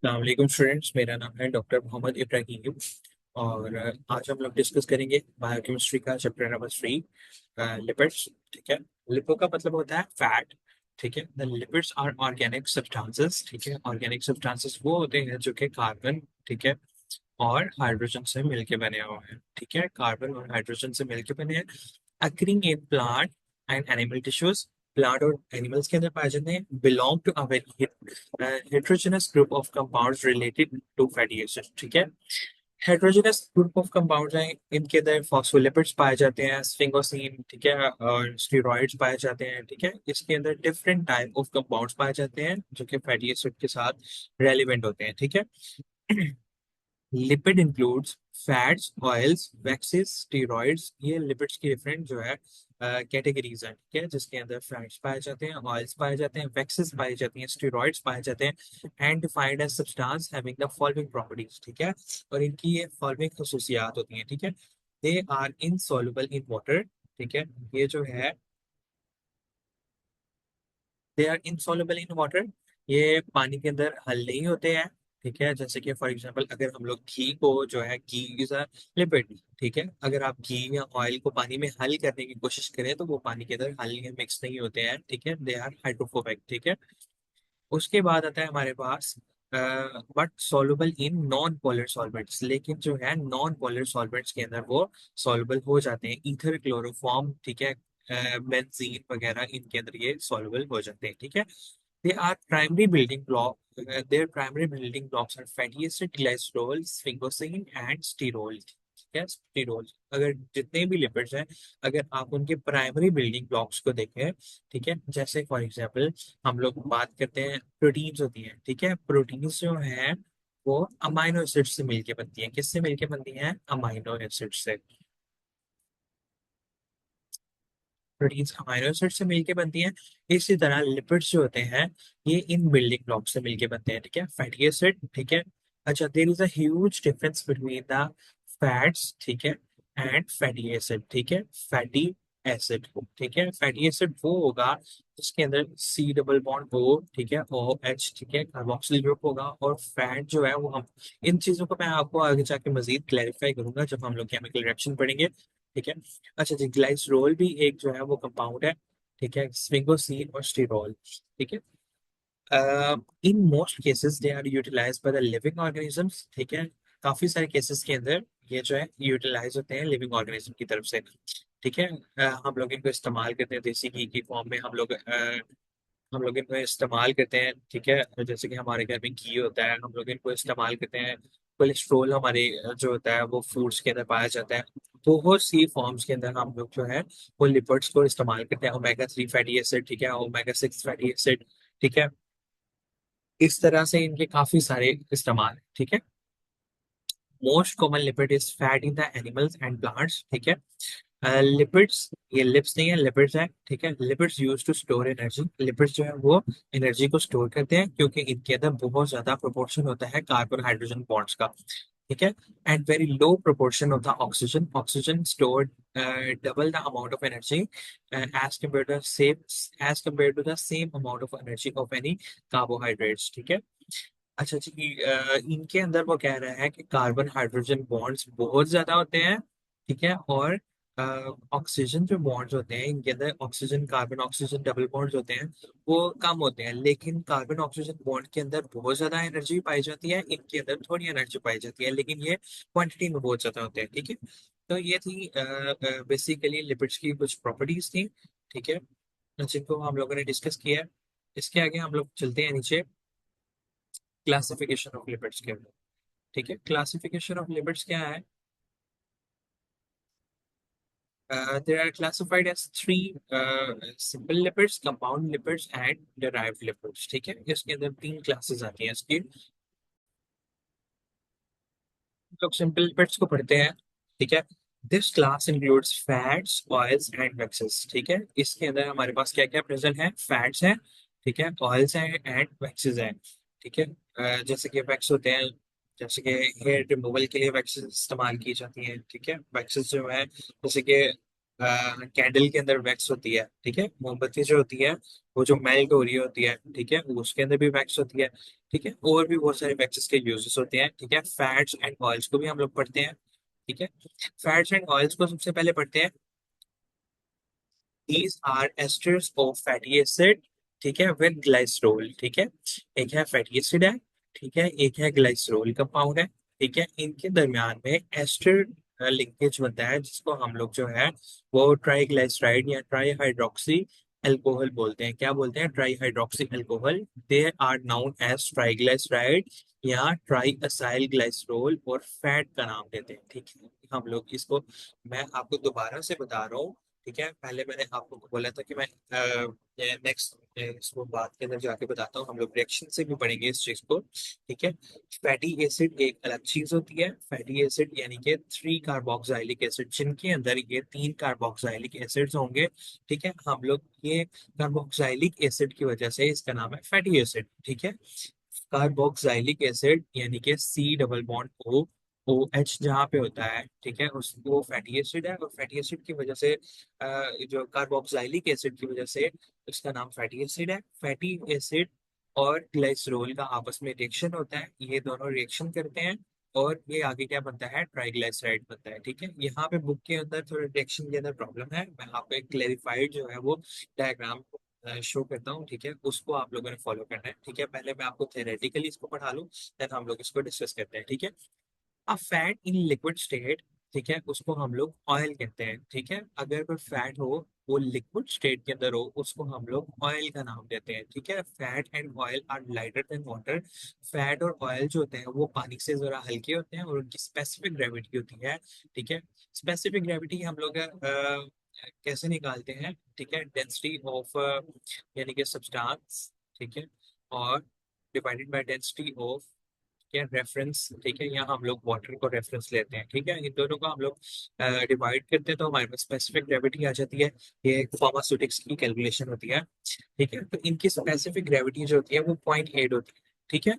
अस्सलाम स्टूडेंट्स, मेरा नाम है डॉक्टर मोहम्मद इब्राहिम। और आज हम लोग डिस्कस करेंगे बायोकेमिस्ट्री का चैप्टर नंबर 3, लिपिड्स। ठीक है। लिपो का मतलब होता है फैट। ठीक है। The lipids are organic substances. ठीक है। ऑर्गेनिक सब्सटेंसेस वो होते हैं जो कि कार्बन, ठीक है, और हाइड्रोजन से मिलके बने हुए हैं। ठीक है। कार्बन और हाइड्रोजन से मिलके बने हैं। Occurring in plant and animal tissues. Plant और एनिमल्स के अंदर पाए जाते हैं। Belong to a very heterogeneous group of compounds related to fatty acid. ठीक है। हेट्रोजेनस ग्रुप ऑफ कंपाउंड्स हैं, इनके अंदर फॉस्फोलिपिड्स पाए जाते हैं, स्फिंगोसिन, ठीक है, और स्टेरॉइड्स पाए जाते हैं। ठीक है। इसके अंदर डिफरेंट टाइप ऑफ कंपाउंड्स पाए जाते हैं जो कि फैटी एसिड के साथ रेलिवेंट होते हैं। ठीक है। Lipid includes fats, oils, waxes, steroids. ये लिपिड्स की डिफरेंट जो है कैटेगरीज हैं। ठीक है। जिसके अंदर फैट्स पाए जाते हैं, ऑयल्स पाए जाते हैं, वैक्सेस पाई जाती हैं, स्टेरॉइड्स पाए जाते हैं। And defined as substance having the following properties. ठीक है। और इनकी ये फॉलोइंग खसूसियात होती हैं। ठीक है। They are insoluble in water. ठीक है। ये जो है, they are insoluble in water. ये पानी के अंदर हल नहीं होते हैं। ठीक है। जैसे कि फॉर एग्जांपल, अगर हम लोग घी को जो है, घी इज अ लिपिड। ठीक है। अगर आप घी या ऑयल को पानी में हल करने की कोशिश करें तो वो पानी के अंदर हल या मिक्स नहीं होते हैं। ठीक है। They are hydrophobic. ठीक है। उसके बाद आता है हमारे पास but soluble in non polar solvents. लेकिन जो है नॉन पोलर सॉल्वेंट्स के अंदर वो सॉल्युबल हो जाते हैं। ईथर, क्लोरोफॉर्म, ठीक है, बेंजीन वगैरह, इनके अंदर ये सॉल्युबल हो जाते हैं। ठीक है। They are primary building block, their primary building blocks are fatty acid, glycerol, sphingosine and sterol। ठीक है। स्टीरोल, अगर जितने भी लिपिड्स हैं, अगर आप उनके प्राइमरी बिल्डिंग ब्लॉक्स को देखें, ठीक है, जैसे फॉर एग्जांपल हम लोग बात करते हैं प्रोटीन्स होती हैं। ठीक है। प्रोटीन्स जो है वो अमाइनो एसिड से मिलके बनती हैं। किससे मिलके बनती हैं? अमाइनो एसिड से। प्रोटीन्स अमाइनो एसिड से मिलके बनती हैं। इसी तरह लिपिड्स जो होते हैं ये इन बिल्डिंग ब्लॉक से मिलके बनते हैं। ठीक है। फैटी एसिड, ठीक है। अच्छा, there is a huge difference between the fats, ठीक है, एंड फैटी एसिड। ठीक है। फैटी एसिड, ठीक है, फैटी एसिड वो होगा जिसके अंदर सी डबल बॉन्ड ओ, ठीक है, ओ एच, ठीक है, कार्बोक्सिल ग्रुप होगा। और फैट जो है वो, हम इन चीजों को मैं आपको आगे जाके मजीद क्लैरिफाई करूंगा जब हम लोग केमिकल रिएक्शन पढ़ेंगे। ठीक है। अच्छा जी, ग्लाइसरोल भी एक जो है वो कंपाउंड है। ठीक है। स्फिंगोसीन और स्टीरोल। ठीक है। In most cases they are utilized by the living organisms. ठीक है। काफी सारे केसेस के अंदर ये जो है यूटिलाइज होते हैं लिविंग ऑर्गेनिज्म की तरफ से। ठीक है। हम लोग इनको इस्तेमाल करते हैं देसी घी की फॉर्म में। हम लोग इनको इस्तेमाल करते हैं। ठीक है। जैसे कि हमारे घर में घी होता है, हम लोग इनको इस्तेमाल करते हैं। कोलेस्ट्रोल हमारे जो होता है वो फूड्स के अंदर पाया जाता है। बहुत सी फॉर्म्स के अंदर हम लोग जो है वो लिपिड्स को इस्तेमाल करते हैं। ओमेगा 3 फैटी एसिड, ठीक है, ओमेगा 6 फैटी एसिड। ठीक है। इस तरह से इनके काफी सारे इस्तेमाल हैं। ठीक है। Most common lipid is fat in the animals and plants. ठीक है। लिपिड्स, ये लिप्स नहीं है, लिपिड्स है। ठीक है। Lipids use to store energy. Lipids जो है वो एनर्जी को स्टोर करते हैं क्योंकि इनके अंदर बहुत ज्यादा प्रोपोर्शन होता है कार्बन हाइड्रोजन बॉन्ड्स का। ठीक है। And very low proportion of the oxygen. Oxygen stored double the amount of energy as compare to same, as compare to the same amount of energy of any carbohydrates. ठीक है। अच्छा जी, इनके अंदर वो कह रहा है कि कार्बन हाइड्रोजन बॉन्ड्स बहुत ज्यादा होते हैं। ठीक है। और ऑक्सीजन जो बॉन्ड्स होते हैं इनके अंदर, oxygen carbon oxygen double bonds होते हैं वो कम होते हैं। लेकिन कार्बन ऑक्सीजन बॉन्ड के अंदर बहुत ज्यादा एनर्जी पाई जाती है, इनके अंदर थोड़ी एनर्जी पाई जाती है, लेकिन ये क्वांटिटी में बहुत ज्यादा होते हैं। ठीक है। तो ये थी बेसिकली लिपिड्स की कुछ प्रॉपर्टीज थी। ठीक है। जिनको हम लोगों ने डिस्कस किया है। इसके आगे हम लोग चलते हैं नीचे, क्लासिफिकेशन ऑफ लिपिड्स के अंदर। ठीक है। क्लासिफिकेशन ऑफ लिपिड्स क्या है? They are classified as three simple lipids, compound lipids and derived lipids। ठीक है। इसके अंदर तीन क्लासेस आती हैं इसकी। हम लोग सिंपल लिपिड्स को पढ़ते हैं। ठीक है। This class includes fats, oils and waxes. ठीक है। इसके अंदर हमारे पास क्या क्या प्रेजेंट है? फैट्स हैं, ठीक है, ऑयल्स हैं एंड वैक्सेस हैं। ठीक है। जैसे कि वैक्स होते हैं, जैसे कि हेयर रिमूवल के लिए वैक्सेस इस्तेमाल की जाती हैं। ठीक है। वैक्सेस जो है, जैसे कि कैंडल के अंदर वैक्स होती है, ठीक है, मोमबत्ती जो होती है वो जो मेल्ट हो रही होती है, ठीक है, वो उसके अंदर भी वैक्स होती है, ठीक है, और भी बहुत सारे वैक्सेस के यूजेस होते हैं, ठीक है। फैट्स एंड ऑयल्स को भी हम लोग पढ़ते हैं, ठीक है। फैट्स एंड ऑयल्स को सबसे पहले पढ़ते हैं। These are esters of fatty acid, ठीक है, विद ग्लाइसरोल, ठीक है। एक है फैटी एसिड है, ठीक है, एक है ग्लाइसरोल कंपाउंड है, ठीक है। इनके दरमियान में एस्टर लिंकेज बनता है, जिसको हम लोग जो है वो ट्राईग्लाइसराइड या ट्राई हाइड्रोक्सी एल्कोहल बोलते हैं। क्या बोलते हैं? Tri hydroxy alcohol. They are known as triglyceride या ट्राई असाइल ग्लाइसरोल, और फैट का नाम देते हैं, ठीक है। हम लोग इसको, मैं आपको दोबारा से बता रहा हूँ, ठीक है। पहले मैंने आपको बोला था कि मैं नेक्स्ट इसको बात के अंदर जाके बताता हूँ, हम लोग रिएक्शन से भी पढ़ेंगे इस चीज को, ठीक है। फैटी एसिड एक अलग चीज होती है। फैटी एसिड यानी कि 3 कार्बोक्सिलिक एसिड, जिनके अंदर ये 3 कार्बोक्सिलिक एसिड्स होंगे, ठीक है। हम लोग ये कार्बोक्सिलिक एसिड की वजह से इसका नाम है फैटी एसिड, ठीक है। कार्बोक्सिलिक एसिड यानी कि C double bond O H जहाँ पे होता है, ठीक है, उस वो फैटी एसिड है, और फैटी एसिड की वजह से जो कार्बोक्सिलिक एसिड की वजह से उसका नाम फैटी एसिड है। फैटी एसिड और ग्लाइसरोल का आपस में रिएक्शन होता है, ये दोनों रिएक्शन करते हैं, और ये आगे क्या बनता है? ट्राइग्लिसराइड बनता है, ठीक है। यहाँ पे बुक के अंदर थोड़ा रिएक्शन के अंदर प्रॉब्लम है, मैं आपको एक क्लेरिफाइड जो है वो डायग्राम शो करता हूँ, ठीक है, उसको आप लोगों ने फॉलो करना है, ठीक है। पहले मैं आपको थेरेटिकली इसको पढ़ा लूँ, देन हम लोग इसको डिस्कस करते हैं, ठीक है। A fat in liquid state, ठीक है, उसको हम लोग ऑयल कहते हैं, ठीक है। अगर कोई फैट हो वो लिक्विड स्टेट के अंदर हो, उसको हम लोग ऑयल का नाम देते हैं, ठीक है। Fat and oil are lighter than water. Fat और ऑयल जो होते हैं वो पानी से जरा हल्के होते हैं, और उनकी स्पेसिफिक ग्रेविटी होती है, ठीक है। स्पेसिफिक ग्रेविटी हम लोग कैसे निकालते हैं, ठीक है? डेंसिटी ऑफ यानी कि सब्सटेंस, ठीक है, और डिवाइडेड बाय डेंसिटी ऑफ क्या रेफरेंस, ठीक है। यहाँ हम लोग वाटर को रेफरेंस लेते हैं, ठीक है। इन दोनों को हम लोग डिवाइड करते हैं तो हमारे पास स्पेसिफिक ग्रेविटी आ जाती है। ये फार्मास्यूटिक्स की कैलकुलेशन होती है, ठीक है। तो इनकी स्पेसिफिक ग्रेविटी जो होती है वो 0.8 होती है, ठीक है।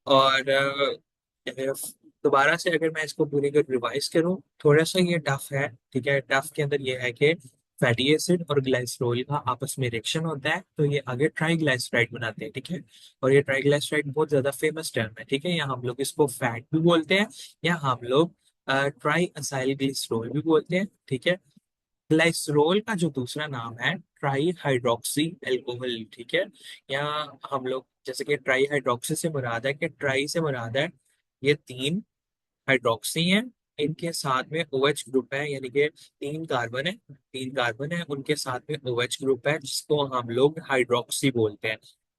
और दोबारा से अगर मैं इसको पूरे को रिवाइज करूं, थोड़ा सा ये टफ है, ठीक है। टफ के अंदर ये है कि फैटी एसिड और ग्लाइसरोल का आपस में रिएक्शन होता है, तो ये आगे ट्राइग्लाइसराइड बनाते हैं, ठीक है। और ये ट्राइग्लाइसराइड बहुत ज्यादा फेमस टर्म है, ठीक है। या हम लोग इसको फैट भी बोलते हैं, या हम लोग ट्राई असाइल ग्लिसरॉल भी बोलते हैं, ठीक है। ग्लाइसरोल का जो दूसरा नाम है ट्राई हाइड्रोक्सी एल्कोहल, ठीक है। या हम लोग जैसे कि ट्राई हाइड्रोक्सी से मुराद है, कि ट्राई से मुराद है ये 3 हाइड्रोक्सी हैं, इनके साथ में OH ग्रुप है, यानी कि 3 कार्बन है, 3 कार्बन है, उनके साथ में OH ग्रुप है, जिसको हम लोग हाइड्रोक्सी बोलते हैं।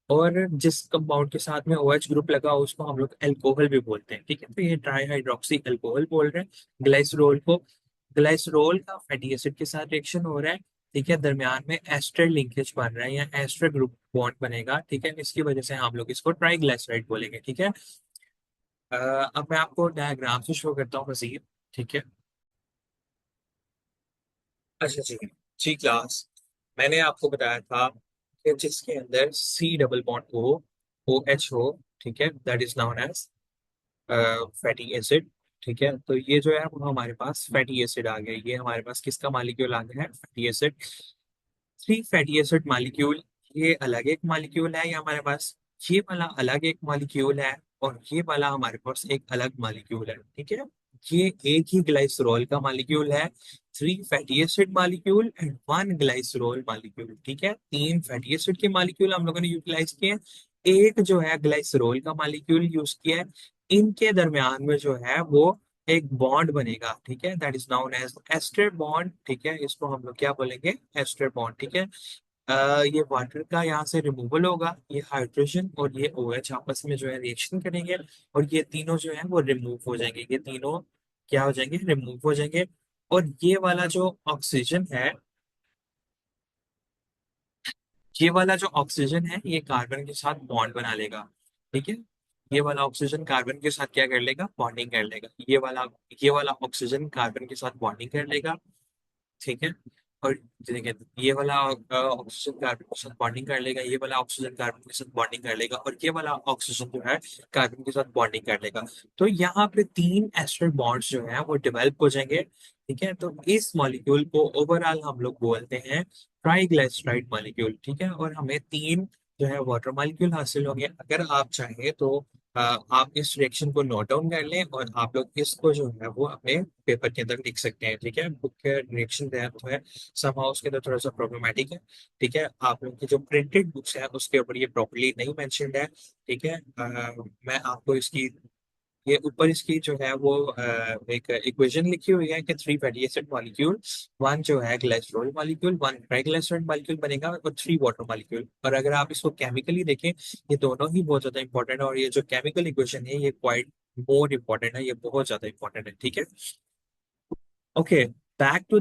और जिस कंपाउंड के साथ में OH ग्रुप लगा हो, उसको हम लोग एल्कोहल भी बोलते हैं, ठीक है। तो ये ट्राई हाइड्रोक्सी एल्कोहल बोल रहे हैं ग्लाइसरोल को। ग्लाइसरोल का फैटी एसिड के साथ रिएक्शन हो रहा है, ठीक है, दरमियान में एस्टर लिंकेज बन रहा है या एस्टर ग्रुप बॉन्ड बनेगा, ठीक है। इसकी वजह से हम लोग इसको ट्राइग्लिसराइड बोलेंगे, ठीक है। अब मैं आपको डायग्राम से शो करता हूँ मजीद, ठीक है। अच्छा जी, जी क्लास, मैंने आपको बताया था कि जिसके अंदर C double bond O H हो, ठीक है, that is known as fatty acid, ठीक है। तो ये जो है वो हमारे पास फैटी एसिड आ गया, ये हमारे पास किसका मालिक्यूल आ गया है? Fatty acid. 3 fatty acid molecule, ये अलग एक मालिक्यूल है, या हमारे पास ये वाला अलग एक मालिक्यूल है, और ये वाला हमारे पास एक अलग मालिक्यूल है, ठीक है। ये एक ही ग्लाइसरॉल का मालिक्यूल है। 3 fatty acid molecule and 1 glycerol molecule, ठीक है। 3 फैटी एसिड के मालिक्यूल हम लोगों ने यूटिलाइज किए हैं, एक जो है ग्लाइसरॉल का मालिक्यूल यूज किया है। इनके दरमियान में जो है वो एक बॉन्ड बनेगा, ठीक है, that is known as ester bond, ठीक है। इसको हम लोग क्या बोलेंगे? एस्टर बॉन्ड, ठीक है। ये वाटर का यहाँ से रिमूवल होगा, ये हाइड्रोजन और ये OH आपस में जो है रिएक्शन करेंगे, और ये तीनों जो है वो रिमूव हो जाएंगे, ये तीनों क्या हो जाएंगे? रिमूव हो जाएंगे। और ये वाला जो ऑक्सीजन है, ये वाला जो ऑक्सीजन है ये कार्बन के साथ बॉन्ड बना लेगा, ठीक है। ये वाला ऑक्सीजन कार्बन के साथ क्या कर लेगा? बॉन्डिंग कर लेगा। ये वाला ऑक्सीजन कार्बन के साथ बॉन्डिंग कर लेगा, ठीक है। और देखिए, ये वाला ऑक्सीजन कार्बन के साथ बॉन्डिंग कर लेगा, ये वाला ऑक्सीजन कार्बन के साथ बॉन्डिंग कर लेगा, और ये वाला ऑक्सीजन जो है कार्बन के साथ बॉन्डिंग कर लेगा। तो यहाँ पे 3 एस्टर बॉन्ड्स जो है वो डेवलप हो जाएंगे, ठीक है, तो इस मॉलिक्यूल को ओवरऑल हम लोग बोलते हैं ट्राइग्लिसराइड मॉलिक्यूल। ठीक है, और हमें तीन जो है वाटर मॉलिक्यूल हासिल होंगे। अगर आप चाहें तो आप इस रिएक्शन को नोट डाउन कर लें और आप लोग इसको जो है वो अपने पेपर के अंदर लिख सकते हैं। ठीक है, बुक के रिएक्शन जो है समहाउ उसके अंदर थोड़ा सा प्रॉब्लमेटिक है। ठीक है, आप लोग की जो प्रिंटेड बुक्स है उसके ऊपर ये प्रॉपर्ली नहीं मेंशन्ड है। ठीक है, मैं आपको इसकी ये ऊपर इसकी जो है वो एक इक्वेशन लिखी हुई है कि three fatty acid molecule, one जो है glycerol molecule, one triglyceride molecule बनेगा और थ्री वाटर मॉलिक्यूल। और अगर आप इसको केमिकली देखें, ये दोनों ही बहुत ज्यादा इंपॉर्टेंट है, और ये जो केमिकल इक्वेशन है ये क्वाइट मोर इंपॉर्टेंट है, ये बहुत ज्यादा इंपॉर्टेंट है। ठीक है, ओके, बैक टू